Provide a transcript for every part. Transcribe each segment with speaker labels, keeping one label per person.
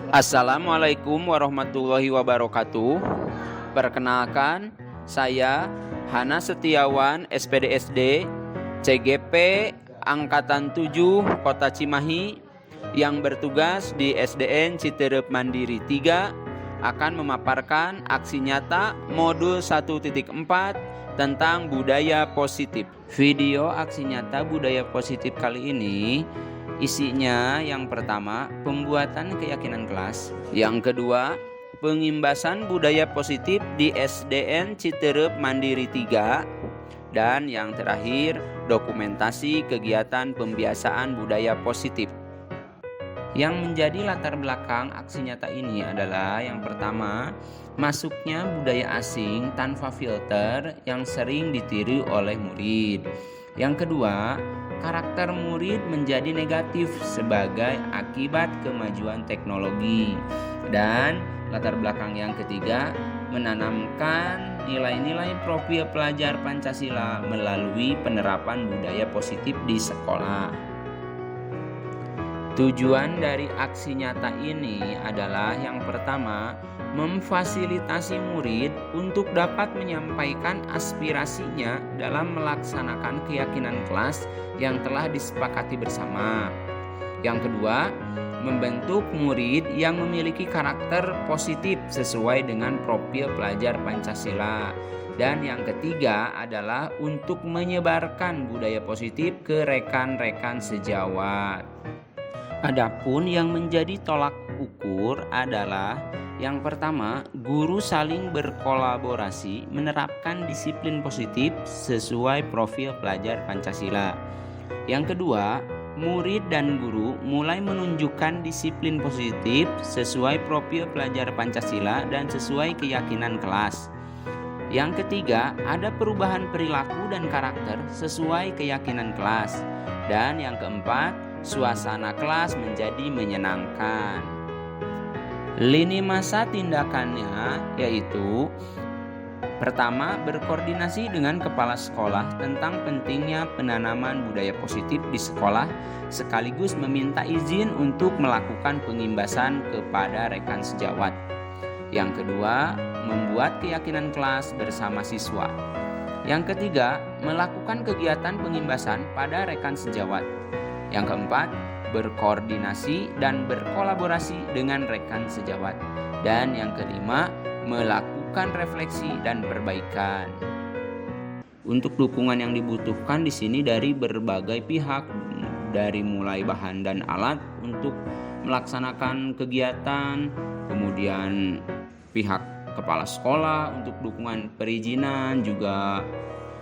Speaker 1: Assalamualaikum warahmatullahi wabarakatuh. Perkenalkan, saya Hana Setiawan, SPDSD, CGP Angkatan 7 Kota Cimahi yang bertugas di SDN Citerep Mandiri 3 akan memaparkan aksi nyata modul 1.4 tentang budaya positif. Video aksi nyata budaya positif kali ini isinya yang pertama, pembuatan keyakinan kelas. Yang kedua, pengimbasan budaya positif di SDN Citerep Mandiri 3. Dan yang terakhir, dokumentasi kegiatan pembiasaan budaya positif. Yang menjadi latar belakang aksi nyata ini adalah yang pertama, masuknya budaya asing tanpa filter yang sering ditiru oleh murid. Yang kedua, karakter murid menjadi negatif sebagai akibat kemajuan teknologi. Dan latar belakang yang ketiga, menanamkan nilai-nilai profil pelajar Pancasila melalui penerapan budaya positif di sekolah. Tujuan dari aksi nyata ini adalah yang pertama, memfasilitasi murid untuk dapat menyampaikan aspirasinya dalam melaksanakan keyakinan kelas yang telah disepakati bersama. Yang kedua, membentuk murid yang memiliki karakter positif sesuai dengan profil pelajar Pancasila. Dan yang ketiga adalah untuk menyebarkan budaya positif ke rekan-rekan sejawat. Adapun yang menjadi tolak ukur adalah yang pertama, guru saling berkolaborasi menerapkan disiplin positif sesuai profil pelajar Pancasila. Yang kedua, murid dan guru mulai menunjukkan disiplin positif sesuai profil pelajar Pancasila dan sesuai keyakinan kelas. Yang ketiga, ada perubahan perilaku dan karakter sesuai keyakinan kelas. Dan yang keempat, suasana kelas menjadi menyenangkan. Lini masa tindakannya yaitu pertama, berkoordinasi dengan kepala sekolah tentang pentingnya penanaman budaya positif di sekolah sekaligus meminta izin untuk melakukan pengimbasan kepada rekan sejawat. Yang kedua, membuat keyakinan kelas bersama siswa. Yang ketiga, melakukan kegiatan pengimbasan pada rekan sejawat. Yang keempat, berkoordinasi dan berkolaborasi dengan rekan sejawat. Dan yang kelima, melakukan refleksi dan perbaikan. Untuk dukungan yang dibutuhkan di sini dari berbagai pihak, dari mulai bahan dan alat untuk melaksanakan kegiatan, kemudian pihak kepala sekolah untuk dukungan perizinan, juga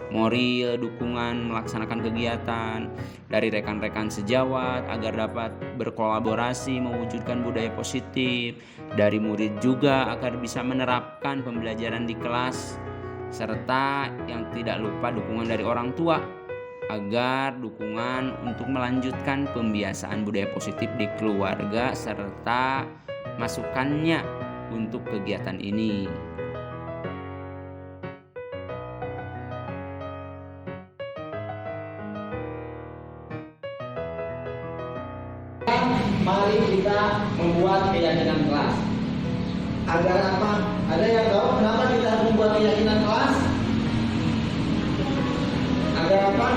Speaker 1: moral dukungan melaksanakan kegiatan, dari rekan-rekan sejawat agar dapat berkolaborasi mewujudkan budaya positif, dari murid juga agar bisa menerapkan pembelajaran di kelas, serta yang tidak lupa dukungan dari orang tua agar dukungan untuk melanjutkan pembiasaan budaya positif di keluarga serta masukannya untuk kegiatan ini.
Speaker 2: Mari kita membuat keyakinan kelas. Agar apa? Ada yang tahu kenapa kita harus membuat keyakinan kelas? Agar apa?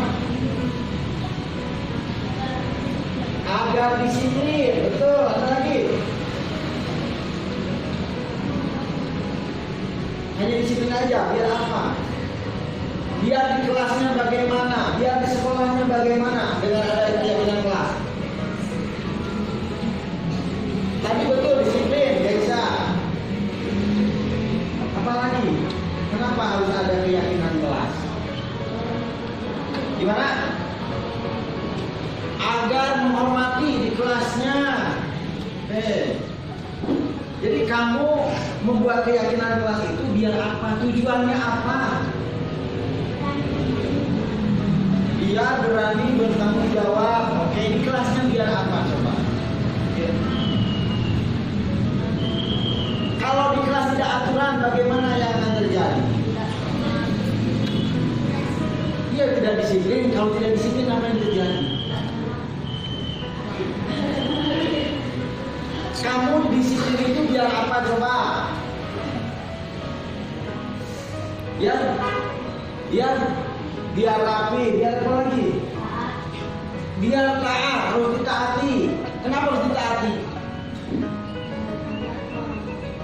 Speaker 2: Agar disiplin. Betul, ada lagi. Hanya disiplin aja, biar apa? Biar di kelasnya bagaimana? Biar di sekolahnya bagaimana dengan ada keyakinan kelas? Tapi betul disiplin, gak bisa. Apalagi, kenapa harus ada keyakinan kelas? Gimana? Agar menghormati di kelasnya. Jadi kamu membuat keyakinan kelas itu biar apa? Tujuannya apa? Biar berani bertanggung jawab. Oke, di kelasnya biar apa coba? Kalau di kelas tidak aturan, bagaimana yang akan terjadi? Dia tidak disiplin. Kalau tidak disiplin, apa yang terjadi? Kamu di disiplin itu biar apa coba? Biar rapi, biar apa lagi? Biar taat, harus ditaati. Kenapa harus ditaati?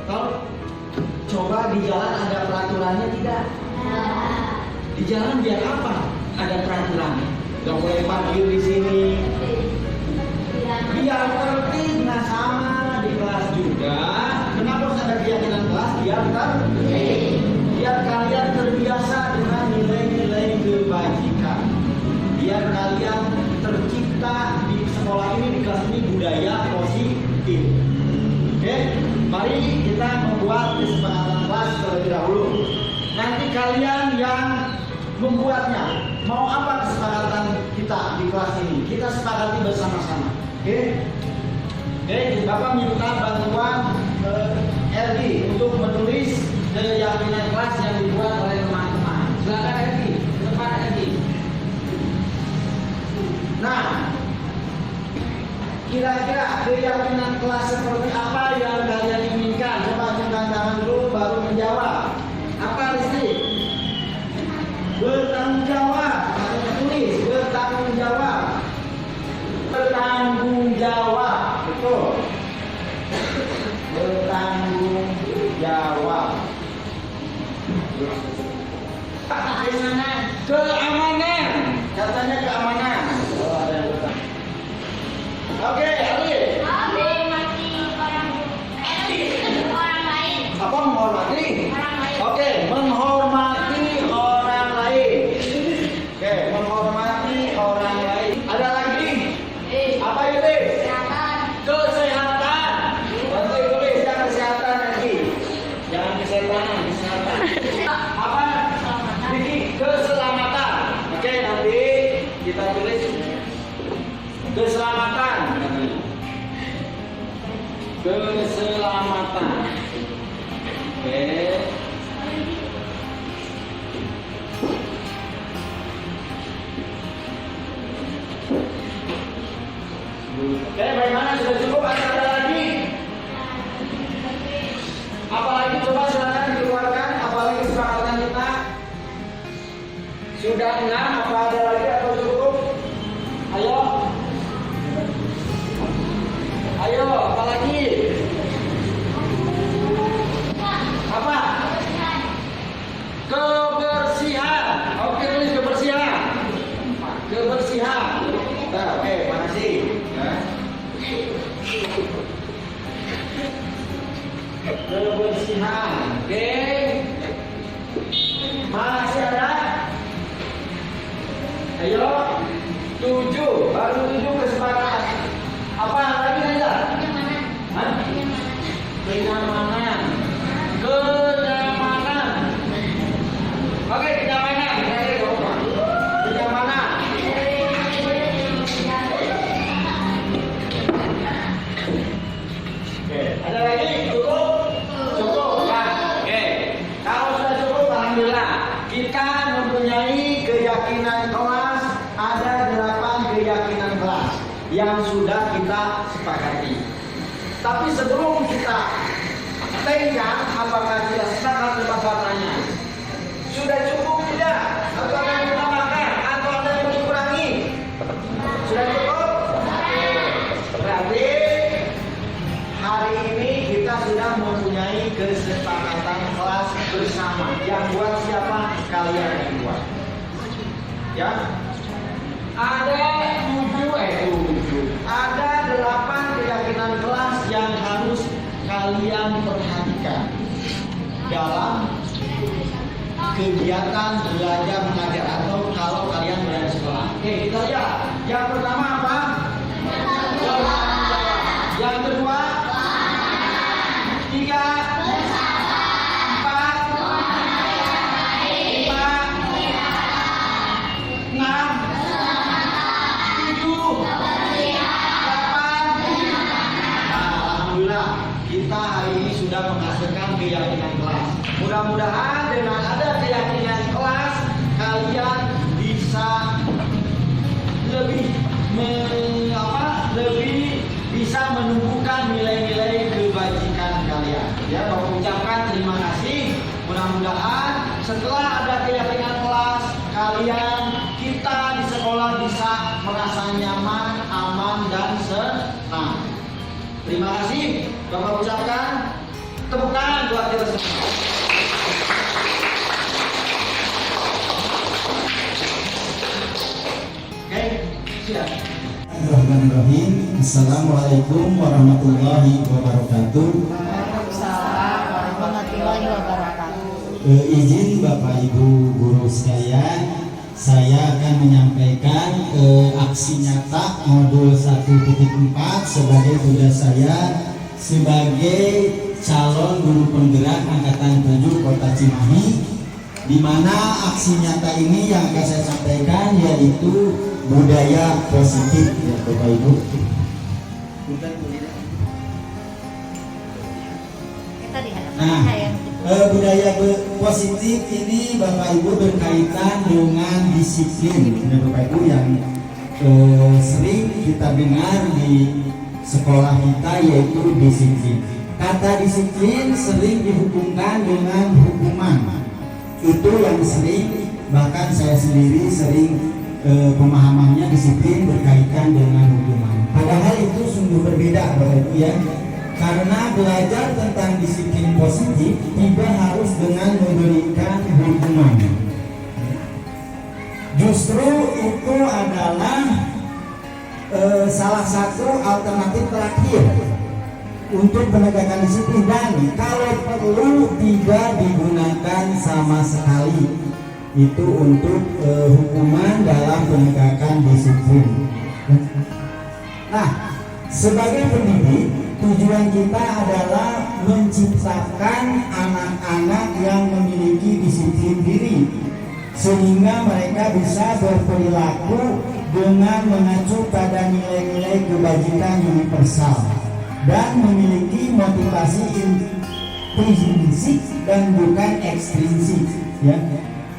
Speaker 2: Tahu? Coba di jalan ada peraturannya tidak? Di jalan biar apa? Ada peraturannya. Gak boleh parkir di sini. Biar tertib, nah sama di kelas juga. Kenapa harus ada keyakinan kelas? Biar tertib. Biar kalian terbiasa dengan nilai-nilai kebajikan. Biar kalian tercipta di sekolah ini, di kelas ini budaya positif. Oke, mari kita membuat kesepakatan kelas terlebih dahulu. Nanti kalian yang membuatnya, mau apa kesepakatan kita di kelas ini? Kita sepakati bersama-sama. Oke, Bapak minta bantuan Erdi untuk menulis keyakinan kelas yang dibuat oleh teman-teman. Silakan Erdi, ke depan Erdi. Nah, kira-kira keyakinan kelas seperti apa yang kalian inginkan? Coba angkat tangan dulu baru menjawab. Apa Rizky? Bertanggung jawab. Tulis bertanggung jawab. Bertanggung jawab. Betul. Bertanggung jawab. Keamanan. Keamanan. Katanya keamanan. Oh, ada yang bertanggung. Oke, Ali.
Speaker 3: Menghormati orang lain.
Speaker 2: Apa menghormati?
Speaker 3: Orang lain.
Speaker 2: Oke, menghormati orang lain. Oke, menghormati orang lain. Ada lagi? Apa itu?
Speaker 3: Kesehatan.
Speaker 2: Kesehatan. Bantu tulis yang kesehatan lagi. Jangan kesehatan, kesehatan. Apa? Vicky, keselamatan. Oke, nanti kita tulis keselamatan. Keselamatan. Oke. Oke, bagaimana? Sudah cukup atau ada lagi? Apalagi coba silakan dikeluarkan. Apalagi kesepakatan kita sudah 6. Apa ada lagi atau cukup? Ayo. Ayo, apalagi? Apa? Kebersihan. Oke, tulis kebersihan. Kebersihan. Nah, oke, makasih. Ya. Kebersihan. Oke. Masih ada? Ayo. 7. Baru 7 kesepakatan. Apa lagi aja?
Speaker 3: Kenyamanan.
Speaker 2: Hah?
Speaker 3: Kenyamanan.
Speaker 2: Kenyamanan. Kenyamanan. Oke, kenyamanan. Kenyamanan. Oke, ada lagi? Cukup? Cukup ya. Oke. Kalau sudah cukup, alhamdulillah. Kita mempunyai keyakinan kelas. Ada 8 keyakinan kelas yang sudah kita sepakati. Tapi sebelum kita tanya apakah kita sepakat kesepakatannya, sudah cukup tidak? Atau ada yang ditambahkan? Atau ada yang dikurangi? Sudah cukup? Berarti hari ini kita sudah mempunyai kesepakatan kelas bersama. Yang buat siapa? Kalian yang buat. Ya? Ada 7. Ada 8 keyakinan kelas yang harus kalian perhatikan dalam kegiatan belajar mengajar atau kalau kalian berada di sekolah. Oke, kita lihat. Yang pertama apa? Yang kedua? 3, 4, 5, 6, 7, 8. Alhamdulillah, kita hari ini sudah menghasilkan keyakinan kelas. Mudah-mudahan dengan ada keyakinan kelas, kalian bisa lebih lebih bisa menumbuhkan nilai-nilai kebajikan. Ya, Bapak ucapkan terima kasih. Mudah-mudahan setelah ada keyakinan kelas, kalian kita di sekolah bisa merasa nyaman, aman, dan senang. Terima kasih. Bapak ucapkan tepuk tangan buat kita semua. Oke, siap.
Speaker 4: Bismillahirrahmanirrahim. Assalamualaikum warahmatullahi wabarakatuh.
Speaker 3: Waalaikumsalam warahmatullahi wabarakatuh.
Speaker 4: Izin Bapak Ibu guru sekalian, saya akan menyampaikan aksi nyata modul 1.4 sebagai tugas saya sebagai calon guru penggerak angkatan 7 Kota Cimahi, di mana aksi nyata ini yang akan saya sampaikan yaitu budaya positif, ya Bapak Ibu.
Speaker 3: Kita di hadapan
Speaker 4: Nah,
Speaker 3: saya.
Speaker 4: budaya positif ini Bapak Ibu berkaitan dengan disiplin, ya Bapak Ibu, yang sering kita dengar di sekolah kita yaitu disiplin. Kata disiplin sering dihubungkan dengan hukuman. Itu yang sering, bahkan saya sendiri sering pemahamannya disiplin berkaitan dengan hukuman. Padahal itu sungguh berbeda Bapak Ibu ya. Karena belajar tentang disiplin positif tidak harus dengan memberikan hukuman. Justru itu adalah salah satu alternatif terakhir untuk penegakan disiplin, dan kalau perlu tidak digunakan sama sekali itu untuk hukuman dalam penegakan disiplin. Nah, sebagai pendidik, tujuan kita adalah menciptakan anak-anak yang memiliki disiplin diri sehingga mereka bisa berperilaku dengan mengacu pada nilai-nilai kebajikan universal dan memiliki motivasi intrinsik dan bukan ekstrinsik, ya.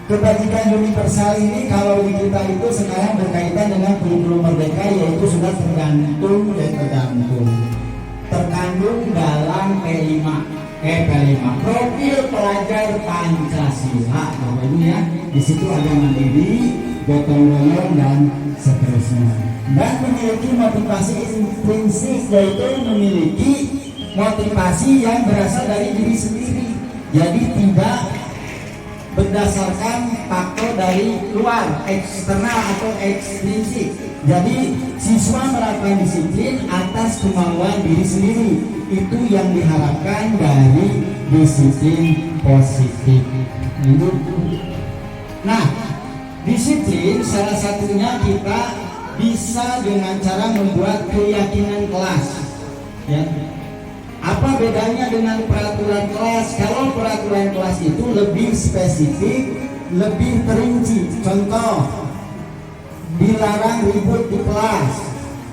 Speaker 4: Kebajikan universal ini kalau di kita itu sekarang berkaitan dengan kurikulum merdeka, yaitu sudah terkandung dalam P5 profil pelajar Pancasila, Bapak Ibu ya. Di situ ada mandiri, gotong royong, dan seterusnya. Dan memiliki motivasi intrinsik, yaitu memiliki motivasi yang berasal dari diri sendiri. Jadi tidak berdasarkan faktor dari luar, eksternal atau ekstrinsik. Jadi siswa melakukan disiplin atas kemauan diri sendiri. Itu yang diharapkan dari disiplin positif. Nah, disiplin salah satunya kita bisa dengan cara membuat keyakinan kelas, ya. Apa bedanya dengan peraturan kelas? Kalau peraturan kelas itu lebih spesifik, lebih perinci. Contoh, dilarang ribut di kelas,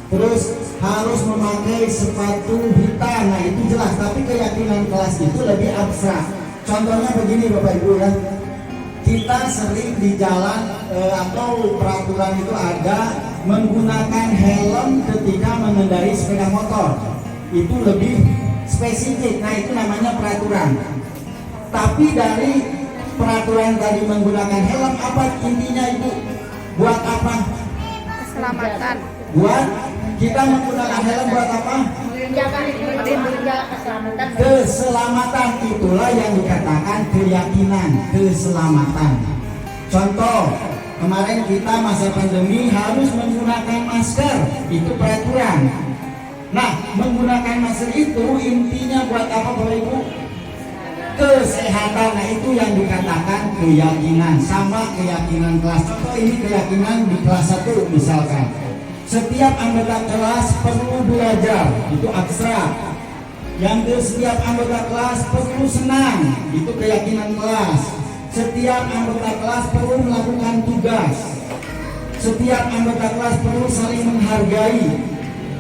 Speaker 4: terus harus memakai sepatu hitam. Nah itu jelas, tapi keyakinan kelas itu lebih abstrak. Contohnya begini Bapak Ibu ya, kita sering di jalan atau peraturan itu ada menggunakan helm ketika mengendarai sepeda motor. Itu lebih spesifik. Nah itu namanya peraturan. Tapi dari peraturan tadi menggunakan helm, apa intinya Ibu? Buat apa?
Speaker 3: Keselamatan.
Speaker 4: Buat kita menggunakan helm buat apa?
Speaker 3: Menjaga keselamatan.
Speaker 4: Keselamatan, itulah yang dikatakan keyakinan, keselamatan. Contoh, kemarin kita masa pandemi harus menggunakan masker, itu peraturan. Nah, menggunakan masker itu intinya buat apa Bapak Ibu? Kesehatan. Nah itu yang dikatakan keyakinan. Sama keyakinan kelas. Contoh ini keyakinan di kelas 1 misalkan, setiap anggota kelas perlu belajar, itu abstrak. Yang setiap anggota kelas perlu senang, itu keyakinan kelas. Setiap anggota kelas perlu melakukan tugas. Setiap anggota kelas perlu saling menghargai.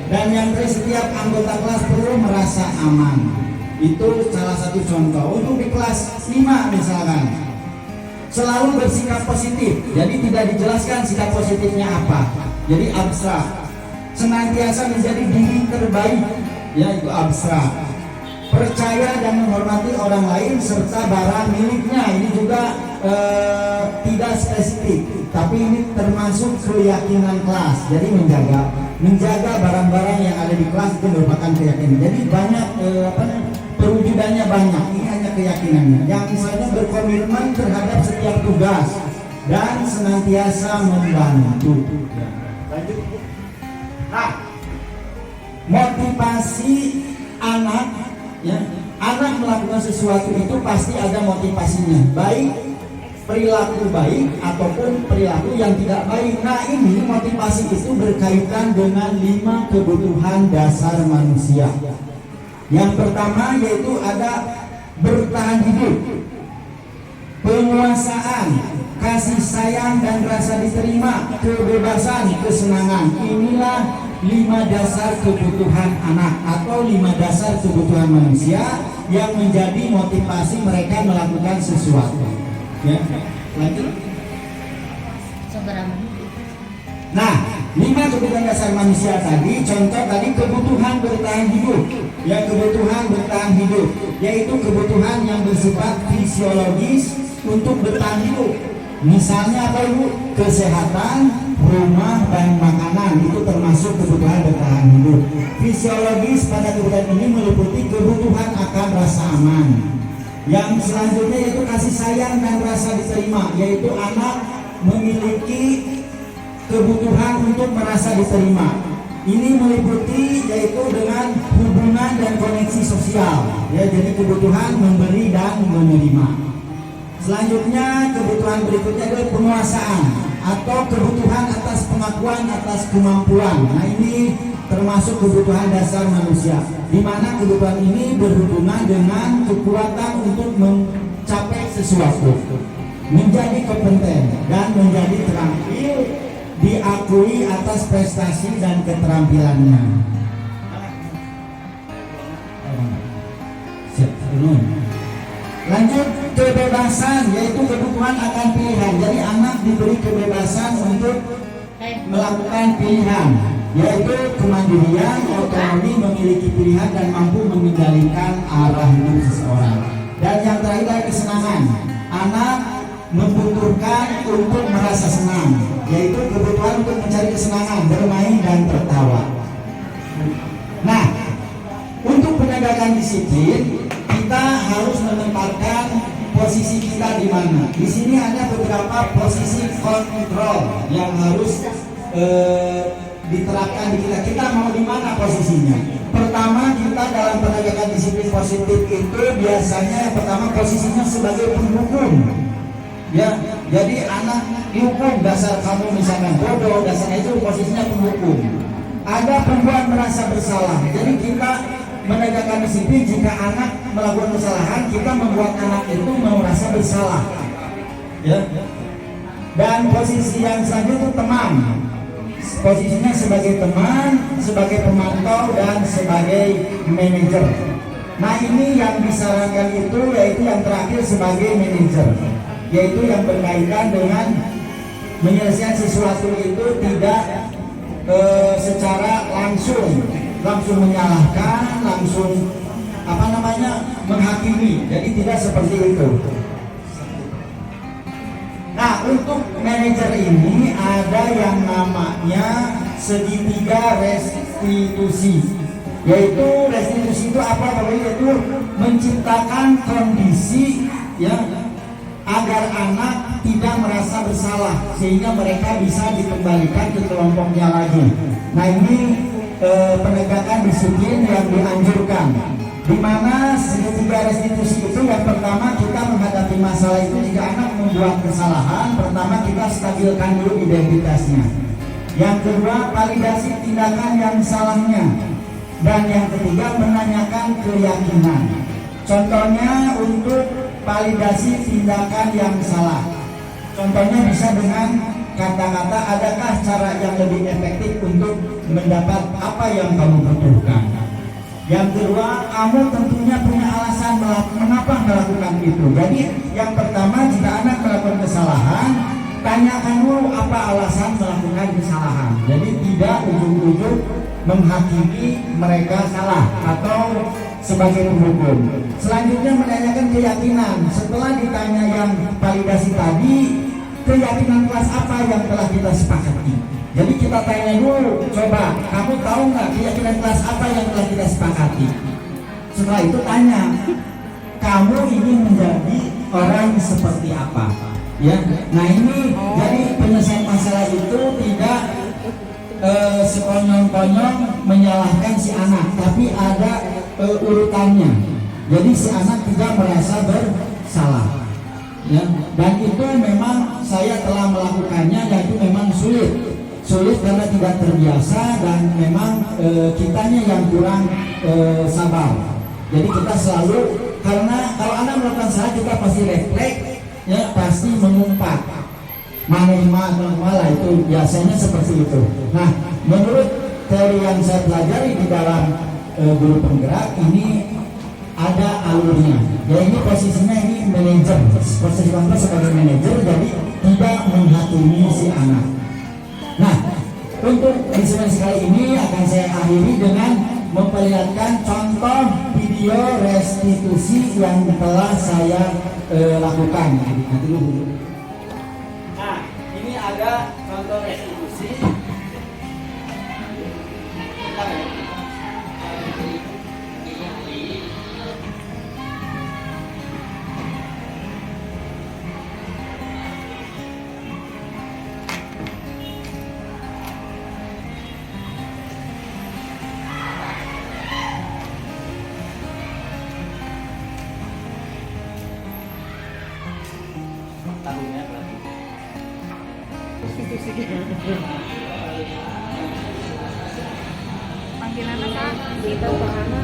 Speaker 4: Dan yang setiap anggota kelas perlu merasa aman. Itu salah satu contoh. Untuk di kelas 5 misalkan, selalu bersikap positif. Jadi tidak dijelaskan sikap positifnya apa. Jadi abstrak. Senantiasa menjadi diri terbaik, ya itu abstrak. percaya dan menghormati orang lain serta barang miliknya. Ini juga tidak spesifik, tapi ini termasuk keyakinan kelas. Jadi menjaga barang-barang yang ada di kelas itu merupakan keyakinan. Jadi banyak perwujudannya banyak. Ini hanya keyakinannya. Yang misalnya berkomitmen terhadap setiap tugas dan senantiasa membantu. Lanjut. Nah, motivasi anak, ya, anak melakukan sesuatu itu pasti ada motivasinya, baik perilaku baik ataupun perilaku yang tidak baik. Nah, ini motivasi itu berkaitan dengan 5 kebutuhan dasar manusia. Yang pertama yaitu ada bertahan hidup, penguasaan, kasih sayang dan rasa diterima, kebebasan, kesenangan. Inilah 5 dasar kebutuhan anak atau 5 dasar kebutuhan manusia yang menjadi motivasi mereka melakukan sesuatu. Ya, lanjut. Nah, 5 kebutuhan dasar manusia tadi, contoh tadi kebutuhan bertahan hidup. Ya, kebutuhan bertahan hidup, yaitu kebutuhan yang bersifat fisiologis untuk bertahan hidup. Misalnya apa ibu? Kesehatan, rumah, dan makanan, itu termasuk kebutuhan bertahan hidup. Fisiologis pada kebutuhan ini meliputi kebutuhan akan rasa aman. Yang selanjutnya yaitu kasih sayang dan rasa diterima, yaitu anak memiliki kebutuhan untuk merasa diterima. Ini meliputi yaitu dengan hubungan dan koneksi sosial. Ya, jadi kebutuhan memberi dan menerima. Selanjutnya kebutuhan berikutnya adalah penguasaan atau kebutuhan atas pengakuan atas kemampuan. Nah, ini termasuk kebutuhan dasar manusia, di mana kebutuhan ini berhubungan dengan kekuatan untuk mencapai sesuatu, menjadi kompeten dan menjadi terampil, diakui atas prestasi dan keterampilannya. Lanjut, kebebasan, yaitu kebutuhan akan pilihan. Jadi anak diberi kebebasan untuk melakukan pilihan, yaitu kemandirian, otonomi, memiliki pilihan dan mampu mengendalikan arah hidup seseorang. Dan yang terakhir adalah kesenangan. Anak membutuhkan untuk merasa senang, yaitu kebutuhan untuk mencari kesenangan, bermain dan tertawa. Nah, untuk penegakan disiplin kita harus menempatkan posisi kita di mana. Di sini ada beberapa posisi kontrol yang harus diterapkan di kita. Kita mau di mana posisinya? Pertama, kita dalam penegakan disiplin positif itu biasanya yang pertama posisinya sebagai penghukum. Ya, jadi anak dihukum dasar kamu misalkan bodoh, dasarnya itu posisinya penghukum. Ada pembuat merasa bersalah. Jadi kita menegakkan disiplin jika anak melakukan kesalahan, kita membuat anak itu merasa bersalah. Ya. Dan posisi yang selanjutnya itu teman. Posisinya sebagai teman, sebagai pemantau dan sebagai manajer. Nah, ini yang disarankan itu yaitu yang terakhir sebagai manajer, yaitu yang berkaitan dengan menyelesaikan sesuatu itu tidak secara langsung menyalahkan, langsung menghakimi. Jadi tidak seperti itu. Nah, untuk manajer ini ada yang namanya segitiga restitusi. Yaitu restitusi itu apa? Yaitu menciptakan kondisi ya agar anak tidak merasa bersalah sehingga mereka bisa dikembalikan ke kelompoknya lagi. Nah, ini penegakan disiplin yang dianjurkan, di mana segitiga restitusi itu yang pertama kita menghadapi masalah itu jika anak membuat kesalahan, pertama kita stabilkan dulu identitasnya. Yang kedua, validasi tindakan yang salahnya. Dan yang ketiga, menanyakan keyakinan. Contohnya untuk validasi tindakan yang salah, contohnya bisa dengan kata-kata, adakah cara yang lebih efektif untuk mendapat apa yang kamu butuhkan. Yang kedua, kamu tentunya punya alasan mengapa melakukan itu. Jadi yang pertama, jika anak melakukan kesalahan, tanyakan dulu apa alasan melakukan kesalahan. Jadi tidak ujung-ujung menghakimi mereka salah atau sebagai penghukum. Selanjutnya menanyakan keyakinan. Setelah ditanya yang validasi tadi, keyakinan kelas apa yang telah kita sepakati. Jadi kita tanya dulu, coba kamu tahu nggak keyakinan kelas apa yang telah kita sepakati? Setelah itu tanya, kamu ingin menjadi orang seperti apa? Ya, nah ini jadi penyelesaian masalah itu tidak sekonyong-konyong menyalahkan si anak, tapi ada urutannya. Jadi si anak tidak merasa bersalah. Ya, dan itu memang saya telah melakukannya, dan itu memang sulit karena tidak terbiasa, dan memang kitanya yang kurang sabar. Jadi kita selalu, karena kalau anak melakukan salah kita pasti refleks, ya pasti mengumpat malah itu biasanya seperti itu. Nah, menurut teori yang saya pelajari di dalam guru penggerak ini ada alurnya. Ya ini posisinya ini manajer, posisi kontrol sebagai manajer, jadi tidak menghakimi si anak. Nah, untuk instrumen kali ini akan saya akhiri dengan memperlihatkan contoh video restitusi yang telah saya lakukan. Nanti dulu. Nah, ini ada contoh restitusi. Tahunnya berarti.
Speaker 3: Panggilan apa? Kita sama.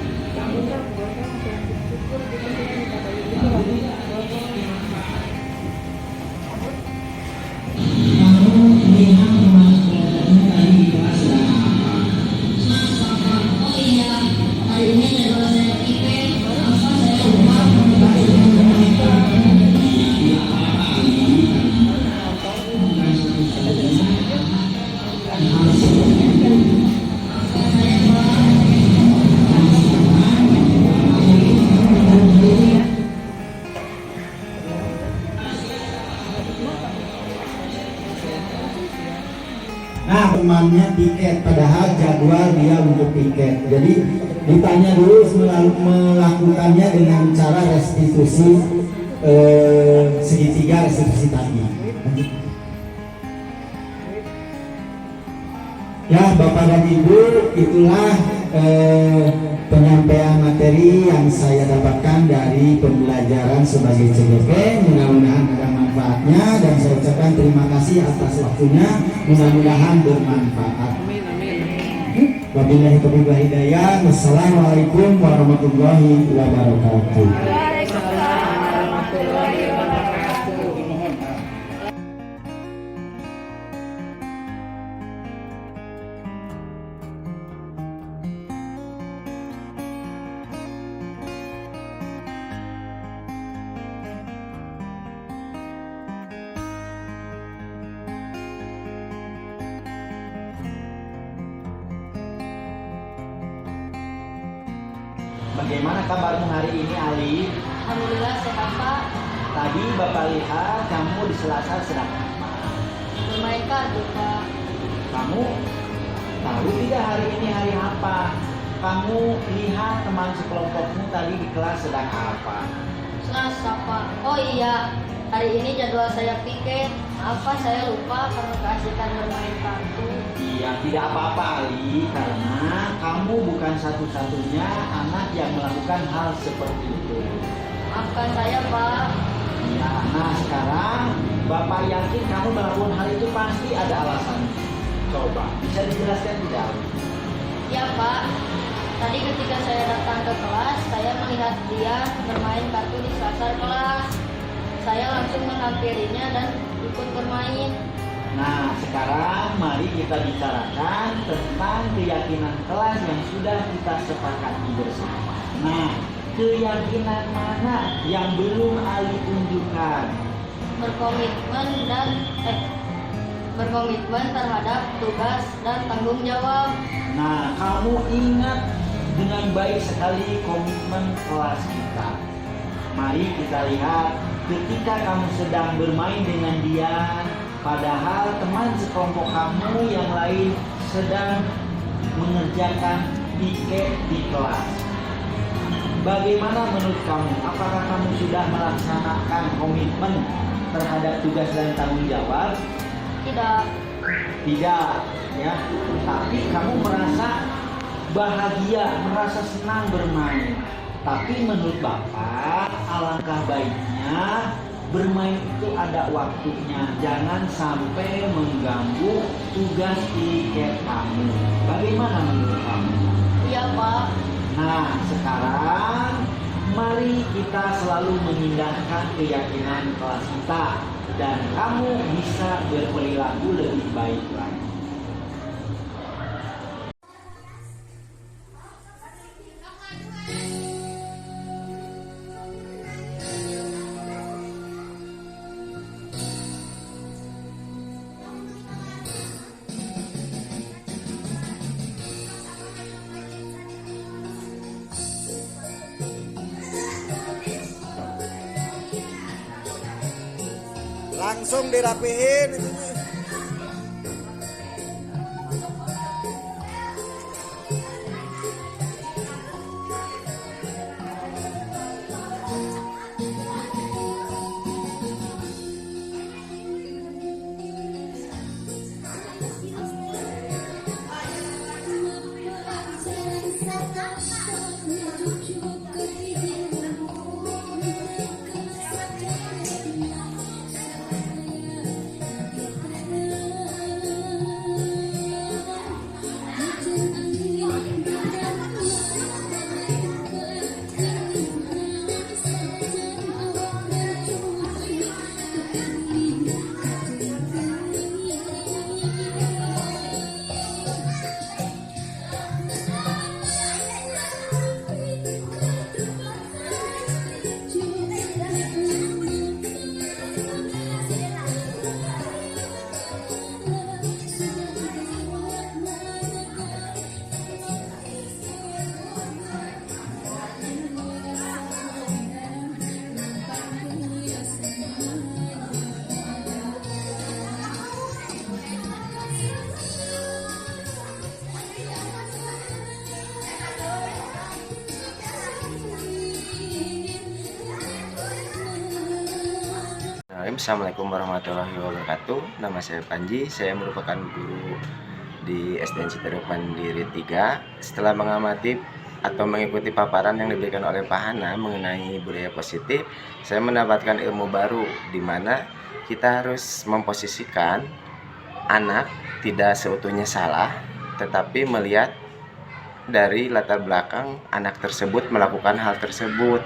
Speaker 4: Nah, temannya tiket, padahal jadwal dia untuk tiket. Jadi ditanya dulu melakukannya dengan cara restitusi segitiga restitusi tadi. Ya, Bapak dan Ibu, itulah penyampaian materi yang saya dapatkan dari pembelajaran sebagai CGP. Mudah-mudahan ada manfaatnya, dan saya ucapkan terima kasih atas waktunya. Mudah-mudahan bermanfaat. Wabillahi taufiq wal hidayah. Wassalamualaikum warahmatullahi wabarakatuh.
Speaker 2: Bagaimana kabarmu hari ini, Ali?
Speaker 3: Alhamdulillah sehat Pak.
Speaker 2: Tadi Bapak lihat kamu di Selasa sedang apa?
Speaker 3: Bermain kartu Pak.
Speaker 2: Kamu tahu tidak hari ini hari apa? Kamu lihat teman sekelompokmu tadi di kelas sedang apa?
Speaker 3: Selasa Pak. Oh iya, hari ini jadwal saya piket. Apa saya lupa karena keasikan bermain kartu.
Speaker 2: Iya, tidak apa-apa Ali, karena kamu bukan satu-satunya anak yang melakukan hal seperti itu.
Speaker 3: Maafkan saya Pak.
Speaker 2: Ya, nah sekarang Bapak yakin kamu melakukan hal itu pasti ada alasan. Coba, bisa dijelaskan tidak?
Speaker 3: Ya Pak. Tadi ketika saya datang ke kelas, saya melihat dia bermain kartu di sasar kelas. Saya langsung menghampirinya dan ikut bermain.
Speaker 2: Nah, sekarang mari kita bicarakan tentang keyakinan kelas yang sudah kita sepakati bersama. Nah, keyakinan mana yang belum Ali tunjukkan?
Speaker 3: Berkomitmen dan berkomitmen terhadap tugas dan tanggung jawab.
Speaker 2: Nah, kamu ingat dengan baik sekali komitmen kelas kita. Mari kita lihat ketika kamu sedang bermain dengan dia, padahal teman sekelompok kamu yang lain sedang mengerjakan piket di kelas. Bagaimana menurut kamu? Apakah kamu sudah melaksanakan komitmen terhadap tugas dan tanggung jawab?
Speaker 3: Tidak.
Speaker 2: Tidak, ya. Tapi kamu merasa bahagia, merasa senang bermain. Tapi menurut Bapak, alangkah baiknya bermain itu ada waktunya. Jangan sampai mengganggu tugas piket kamu. Bagaimana menurut kamu?
Speaker 3: Iya, Pak.
Speaker 2: Nah, sekarang mari kita selalu mengindahkan keyakinan kelas kita dan kamu bisa berperilaku lebih baik lagi.
Speaker 5: Langsung dirapihin itunya.
Speaker 6: Assalamualaikum warahmatullahi wabarakatuh. Nama saya Panji, saya merupakan guru di SDN Citerep Mandiri 3. Setelah mengamati atau mengikuti paparan yang diberikan oleh Pak Hana mengenai budaya positif, saya mendapatkan ilmu baru di mana kita harus memposisikan anak tidak seutuhnya salah, tetapi melihat dari latar belakang anak tersebut melakukan hal tersebut,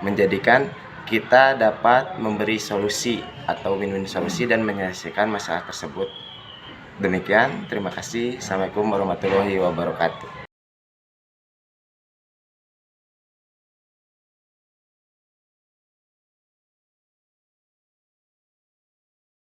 Speaker 6: menjadikan kita dapat memberi solusi atau win-win solusi dan menyelesaikan masalah tersebut. Demikian, terima kasih. Assalamualaikum warahmatullahi wabarakatuh.